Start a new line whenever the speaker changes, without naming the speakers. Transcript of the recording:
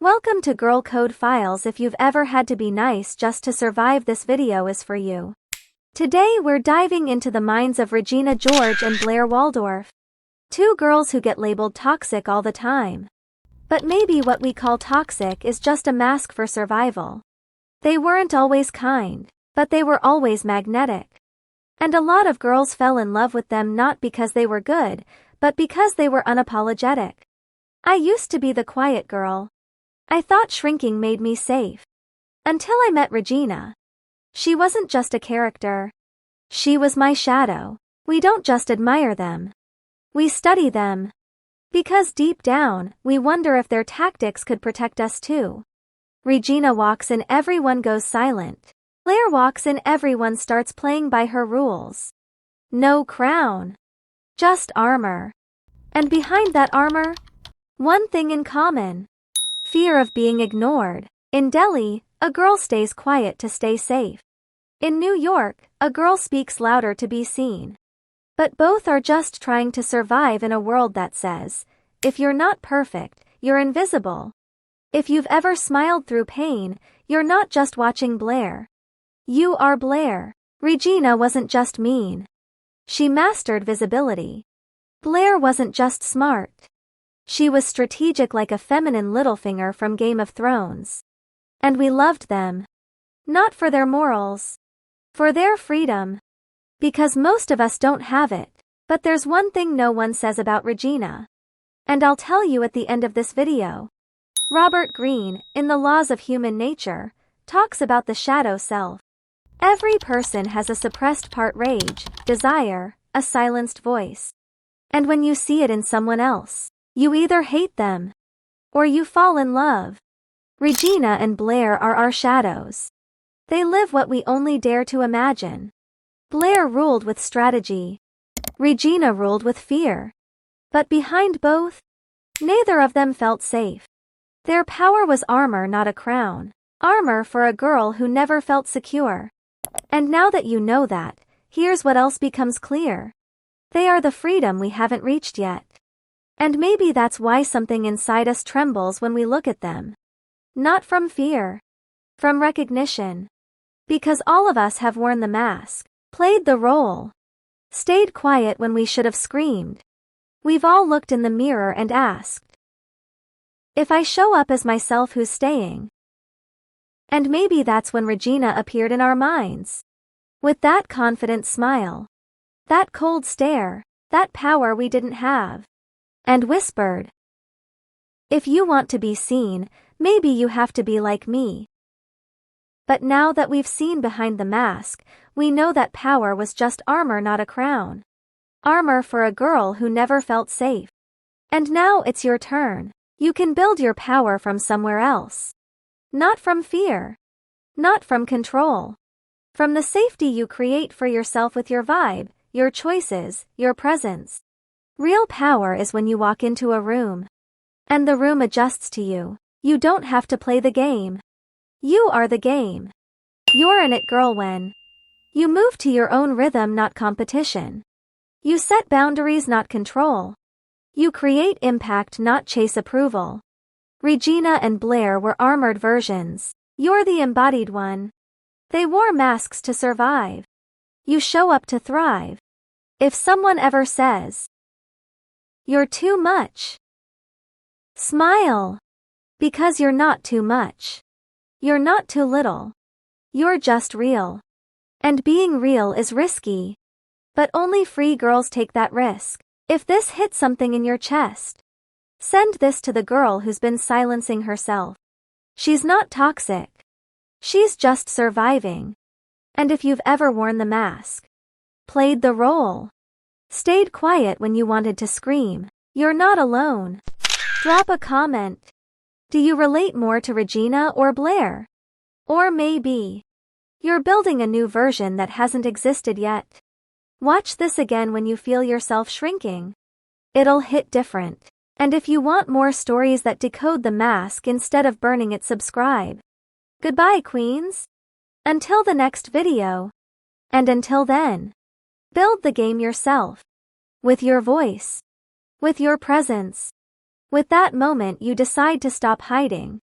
Welcome to Girl Code Files. If you've ever had to be nice just to survive, this video is for you. Today we're diving into the minds of Regina George and Blair Waldorf. Two girls who get labeled toxic all the time. But maybe what we call toxic is just a mask for survival. They weren't always kind, but they were always magnetic. And a lot of girls fell in love with them not because they were good, but because they were unapologetic. I used to be the quiet girl. I thought shrinking made me safe. Until I met Regina. She wasn't just a character. She was my shadow. We don't just admire them. We study them. Because deep down, we wonder if their tactics could protect us too. Regina walks in, everyone goes silent. Blair walks in, everyone starts playing by her rules. No crown. Just armor. And behind that armor, one thing in common. Fear of being ignored. In Delhi, a girl stays quiet to stay safe. In New York, a girl speaks louder to be seen. But both are just trying to survive in a world that says, if you're not perfect, you're invisible. If you've ever smiled through pain, you're not just watching Blair. You are Blair. Regina wasn't just mean. She mastered visibility. Blair wasn't just smart. She was strategic, like a feminine Littlefinger from Game of Thrones. And we loved them. Not for their morals. For their freedom. Because most of us don't have it. But there's one thing no one says about Regina. And I'll tell you at the end of this video. Robert Greene, in The Laws of Human Nature, talks about the shadow self. Every person has a suppressed part, rage, desire, a silenced voice. And when you see it in someone else, you either hate them, or you fall in love. Regina and Blair are our shadows. They live what we only dare to imagine. Blair ruled with strategy. Regina ruled with fear. But behind both, neither of them felt safe. Their power was armor, not a crown. Armor for a girl who never felt secure. And now that you know that, here's what else becomes clear. They are the freedom we haven't reached yet. And maybe that's why something inside us trembles when we look at them. Not from fear. From recognition. Because all of us have worn the mask, played the role, stayed quiet when we should have screamed. We've all looked in the mirror and asked, if I show up as myself, who's staying? And maybe that's when Regina appeared in our minds. With that confident smile. That cold stare. That power we didn't have. And whispered, if you want to be seen, maybe you have to be like me. But now that we've seen behind the mask, we know that power was just armor, not a crown. Armor for a girl who never felt safe. And now it's your turn. You can build your power from somewhere else. Not from fear. Not from control. From the safety you create for yourself with your vibe, your choices, your presence. Real power is when you walk into a room. And the room adjusts to you. You don't have to play the game. You are the game. You're an it girl when you move to your own rhythm, not competition. You set boundaries, not control. You create impact, not chase approval. Regina and Blair were armored versions. You're the embodied one. They wore masks to survive. You show up to thrive. If someone ever says, you're too much, smile. Because you're not too much. You're not too little. You're just real. And being real is risky. But only free girls take that risk. If this hits something in your chest, send this to the girl who's been silencing herself. She's not toxic. She's just surviving. And if you've ever worn the mask, played the role, stayed quiet when you wanted to scream, you're not alone. Drop a comment. Do you relate more to Regina or Blair? Or maybe you're building a new version that hasn't existed yet. Watch this again when you feel yourself shrinking. It'll hit different. And if you want more stories that decode the mask instead of burning it, subscribe. Goodbye, queens. Until the next video. And until then, build the game yourself. With your voice. With your presence. With that moment you decide to stop hiding.